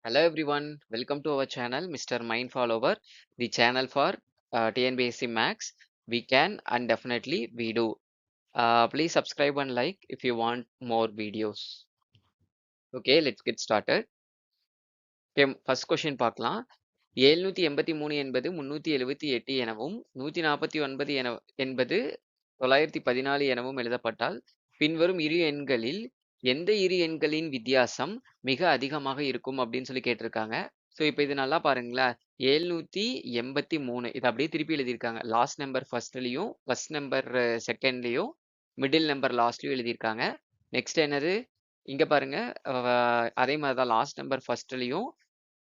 Hello everyone, welcome to our channel Mr. Mind Follower, the channel for TNBSC Max. We can and definitely we do. Please subscribe and like if you want more videos. Okay, let's get started. Okay, first question பார்க்கலாம். 783 என்பது 378 எனவும் 149 என்பது 914 எனவும் எழுதப்பட்டால் பின்வரும் இரு எண்களில் எந்த இரு எண்களின் வித்தியாசம் மிக அதிகமாக இருக்கும் அப்படின்னு சொல்லி கேட்டிருக்காங்க. ஸோ இப்போ இது நல்லா பாருங்களேன். 783 இது அப்படியே திருப்பி எழுதியிருக்காங்க. லாஸ்ட் நம்பர் ஃபர்ஸ்ட்லயும் ஃபர்ஸ்ட் நம்பர் செகண்ட்லயும் மிடில் நம்பர் லாஸ்ட்லயும் எழுதியிருக்காங்க. நெக்ஸ்ட் என்னது, இங்க பாருங்க. அதே மாதிரி தான் லாஸ்ட் நம்பர் ஃபர்ஸ்ட்லயும்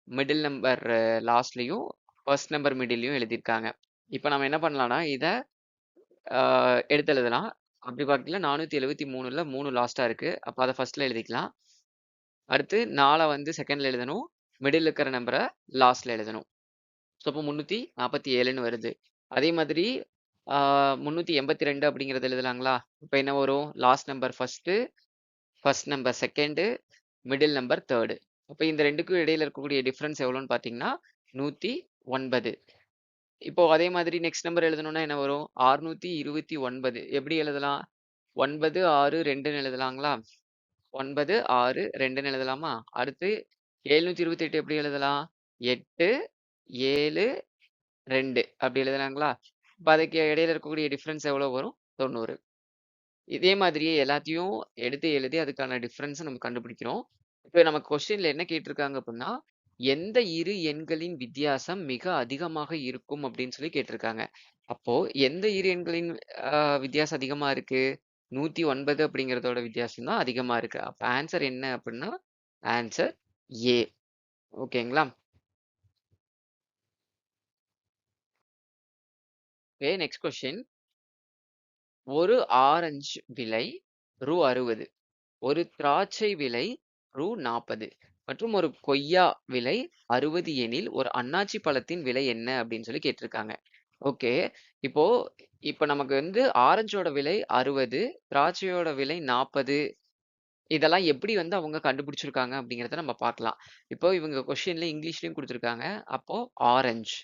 மிடில் நம்பர் லாஸ்ட்லயும் ஃபர்ஸ்ட் நம்பர் மிடில்லையும் எழுதியிருக்காங்க. இப்போ நம்ம என்ன பண்ணலாம்னா இதை எடுத்து எழுதலாம். அப்படி பார்க்கல 473ல 3 லாஸ்டா இருக்கு. அப்போ அதை ஃபர்ஸ்ட்ல எழுதிக்கலாம். அடுத்து 4 வந்து செகண்ட்ல எழுதணும். மிடில் இருக்கிற நம்பரை லாஸ்ட்ல எழுதணும். ஸோ அப்போ 347ன்னு வருது. அதே மாதிரி 382 அப்படிங்கிறது எழுதலாங்களா? இப்போ என்ன வரும்? Last number first, first number second, middle number third. அப்போ இந்த ரெண்டுக்கும் இடையில இருக்கக்கூடிய டிஃபரன்ஸ் எவ்வளோன்னு பார்த்தீங்கன்னா 109. இப்போ அதே மாதிரி நெக்ஸ்ட் நம்பர் எழுதணும்னா என்ன வரும்? 629. எப்படி எழுதலாம்? 9 6 2ன்னு எழுதலாங்களா? 9 6 2ன்னு எழுதலாமா? அடுத்து 728 எப்படி எழுதலாம்? 8 7 2 அப்படி எழுதலாங்களா? இப்போ அதுக்கு இடையில இருக்கக்கூடிய டிஃபரன்ஸ் எவ்வளோ வரும்? 90. இதே மாதிரியே எல்லாத்தையும் எடுத்து எழுதி அதுக்கான டிஃபரன்ஸை நம்ம கண்டுபிடிக்கிறோம். இப்போ நமக்கு கொஸ்டின்ல என்ன கேட்டிருக்காங்க அப்படின்னா, எந்த இரு எண்களின் வித்தியாசம் மிக அதிகமாக இருக்கும் அப்படின்னு சொல்லி கேட்டிருக்காங்க. அப்போ எந்த இரு எண்களின் வித்தியாசம் அதிகமா இருக்கு? 109 அப்படிங்கிறதோட வித்தியாசம் தான் அதிகமா இருக்கு. அப்ப ஆன்சர் என்ன அப்படின்னா ஆன்சர் ஏ. ஓகேங்களா? Okay, next question. ஒரு ஆரஞ்சு விலை ரூ 60, ஒரு திராட்சை விலை ரூ 40 மற்றும் ஒரு கொய்யா விலை 60 எனில் ஒரு அன்னாச்சி பழத்தின் விலை என்ன அப்படின்னு சொல்லி கேட்டிருக்காங்க. ஓகே, இப்போ இப்போ நமக்கு வந்து ஆரஞ்சோட விலை 60, திராட்சையோட விலை 40. இதெல்லாம் எப்படி வந்து அவங்க கண்டுபிடிச்சிருக்காங்க அப்படிங்கிறத நம்ம பார்க்கலாம். இப்போ இவங்க கொஸ்டின்ல இங்கிலீஷ்லயும் கொடுத்துருக்காங்க. அப்போ ஆரஞ்சு,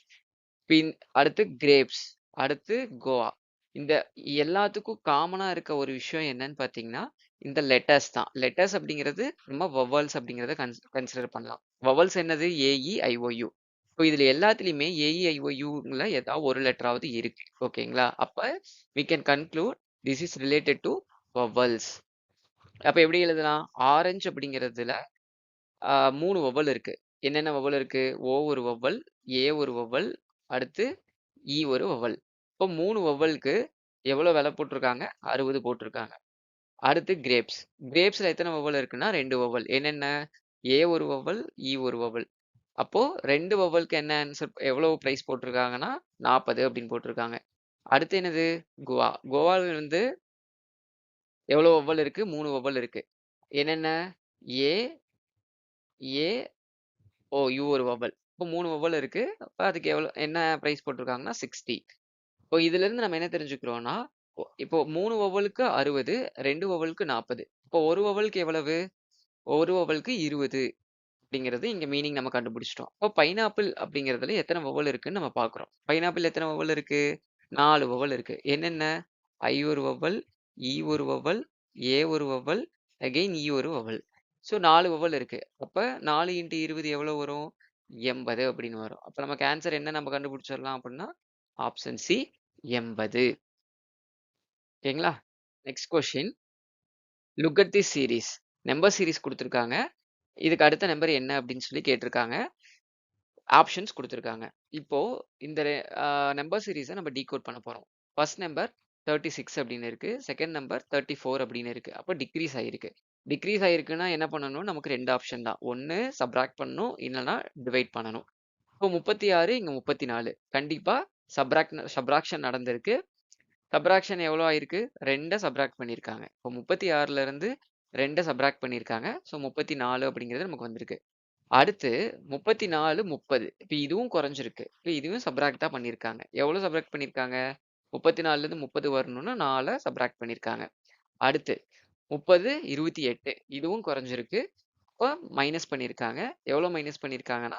பின் அடுத்து கிரேப்ஸ், அடுத்து கோவா. இந்த எல்லாத்துக்கும் காமனா இருக்க ஒரு விஷயம் என்னன்னு பார்த்தீங்கன்னா, இந்த லெட்டர்ஸ் தான். லெட்டர்ஸ் அப்படிங்கிறது நம்ம வவல்ஸ் அப்படிங்கிறத கன்சிடர் பண்ணலாம். வவல்ஸ் என்னது? A E, I O U. இப்போ இதுல எல்லாத்துலயுமே ஏஇ, ஐஓயுல ஏதாவது ஒரு லெட்டராவது இருக்கு. ஓகேங்களா? அப்ப we can conclude this is related to vowels. அப்ப எப்படி எழுதலாம்? ஆரஞ்சு அப்படிங்கிறதுல 3 வவ்வல் இருக்கு. என்னென்ன வவ்வல் இருக்கு? ஓ ஒரு வவ்வல், ஏ ஒரு வவ்வல், அடுத்து ஈ ஒரு வவ்வல். இப்போ 3 வவ்வலுக்கு எவ்வளோ விலை போட்டிருக்காங்க? 60 போட்டிருக்காங்க. அடுத்து கிரேப்ஸ். கிரேப்ஸ்ல எத்தனை வவ்வல் இருக்குன்னா 2 வவ்வல். என்னென்ன? ஏ ஒரு வவ்வல், ஈ ஒரு வவ்வல். அப்போ 2 வவ்வலுக்கு என்ன ஆன்சர்? எவ்வளவு பிரைஸ் போட்டிருக்காங்கன்னா 40 அப்படின்னு போட்டிருக்காங்க. அடுத்து என்னது? கோவா. கோவால வந்து எவ்வளோ வவ்வல் இருக்கு? 3 வவ்வல் இருக்கு. என்னென்ன? ஏ, ஏ, ஓ, யூ ஒரு வவ்வல். இப்போ 3 வவ்வல் இருக்கு. அப்ப அதுக்கு என்ன பிரைஸ் போட்டிருக்காங்கன்னா 60. இப்போ இதிலிருந்து நம்ம என்ன தெரிஞ்சுக்கிறோம்னா, இப்போ 3 வவ்வலுக்கு 60, 2 வவ்வலுக்கு 40. இப்போ ஒரு வவ்வலுக்கு எவ்வளவு? ஒரு வவ்வலுக்கு 20 அப்படிங்கிறது இங்க மீனிங் நம்ம கண்டுபிடிச்சிட்டோம். இப்போ பைனாப்பிள் அப்படிங்கிறதுல எத்தனை வவ்வல் இருக்குன்னு நம்ம பார்க்குறோம். பைனாப்பிள் எத்தனை வவ்வல் இருக்கு? 4 வவ்வல் இருக்கு. என்னென்ன? ஐ ஒரு வவ்வல், ஈ ஒரு வவ்வல், ஏ ஒரு வவ்வல், அகைன் ஈ ஒரு வவ்வல். ஸோ 4 வவ்வல் இருக்கு. அப்ப 4 இன்டு 20 எவ்வளோ வரும்? 80 அப்படின்னு வரும். அப்ப நமக்கு ஆன்சர் என்ன நம்ம கண்டுபிடிச்சிடலாம் அப்படின்னா ஆப்ஷன் சி 80. ஓகேங்களா? Next question. Look at this series. Number series குடுத்துருக்காங்க. இதுக்கு அடுத்த நம்பர் என்ன அப்படின்னு சொல்லி கேட்டிருக்காங்க. ஆப்ஷன்ஸ் குடுத்துருக்காங்க. இப்போ இந்த நம்பர் சீரிஸ நம்ம டீகோட் பண்ண போறோம். ஃபர்ஸ்ட் நம்பர் 36 அப்படின்னு இருக்கு. செகண்ட் நம்பர் 34 அப்படின்னு இருக்கு. அப்ப டிக்ரீஸ் ஆயிருக்கு. டிக்ரீஸ் ஆயிருக்குன்னா என்ன பண்ணணும்? நமக்கு 2 ஆப்ஷன் தான். ஒண்ணு சப்ட்ராக்ட் பண்ணணும். இல்லன்னா டிவைட் பண்ணணும். இப்போ 36 இங்க 34. கண்டிப்பா சப்ராக்ஷன் நடந்திருக்கு. சப்ராக்ஷன் எவ்வளோ ஆயிருக்கு? 2 சப்ராக்ட் பண்ணியிருக்காங்க. இப்போ 36ல இருந்து 2 சப்ராக்ட் பண்ணியிருக்காங்க. ஸோ 34 அப்படிங்கிறது நமக்கு வந்திருக்கு. அடுத்து 34, 30. இப்ப இதுவும் குறைஞ்சிருக்கு. இப்ப இதுவும் சப்ட்ராக்ட் தான் பண்ணியிருக்காங்க. எவ்வளோ சப்ட்ராக்ட் பண்ணியிருக்காங்க? 34லேருந்து 30 வரணும்னா 4 சப்ட்ராக்ட் பண்ணியிருக்காங்க. அடுத்து 30, 28. இதுவும் குறைஞ்சிருக்கு. அப்ப மைனஸ் பண்ணியிருக்காங்க. எவ்வளோ மைனஸ் பண்ணியிருக்காங்கன்னா,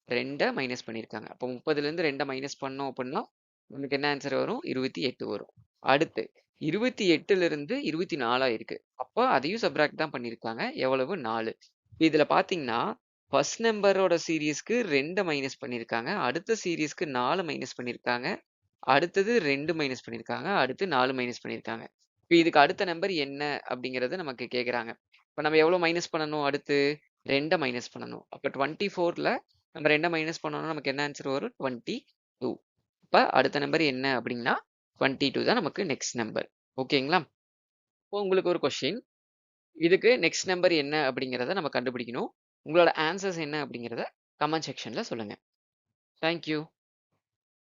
2 மைனஸ் பண்ணியிருக்காங்க. அப்போ 30லேருந்து 2 மைனஸ் பண்ணோம் அப்படின்னா, நமக்கு என்ன ஆன்சர் வரும்? 28 வரும். அடுத்து 28லிருந்து 24 ஆயிருக்கு. அப்போ அதையும் சப்ட்ராக்ட் தான் பண்ணியிருக்காங்க. எவ்வளவு? 4. இதுல பார்த்தீங்கன்னா, ஃபர்ஸ்ட் நம்பரோட சீரிஸ்க்கு 2 மைனஸ் பண்ணியிருக்காங்க. அடுத்த சீரிஸ்க்கு 4 மைனஸ் பண்ணியிருக்காங்க. அடுத்தது 2 மைனஸ் பண்ணியிருக்காங்க. அடுத்து 4 மைனஸ் பண்ணியிருக்காங்க. இப்ப இதுக்கு அடுத்த நம்பர் என்ன அப்படிங்கிறத நமக்கு கேட்குறாங்க. இப்ப நம்ம எவ்வளோ மைனஸ் பண்ணணும் அடுத்து? 2 மைனஸ் பண்ணணும். அப்ப 24ல நம்ம 2 மைனஸ் பண்ணோம்னா நமக்கு என்ன ஆன்சர் வரும்? 22. இப்ப அடுத்த நம்பர் என்ன அப்படின்னா, 22 தான் நமக்கு நெக்ஸ்ட் நம்பர். ஓகேங்களா? இப்போ உங்களுக்கு ஒரு கொஸ்டின். இதுக்கு நெக்ஸ்ட் நம்பர் என்ன அப்படிங்கிறத நம்ம கண்டுபிடிக்கணும். உங்களோட ஆன்சர்ஸ் என்ன அப்படிங்கிறத கமெண்ட் செக்ஷன்ல சொல்லுங்க. Thank you.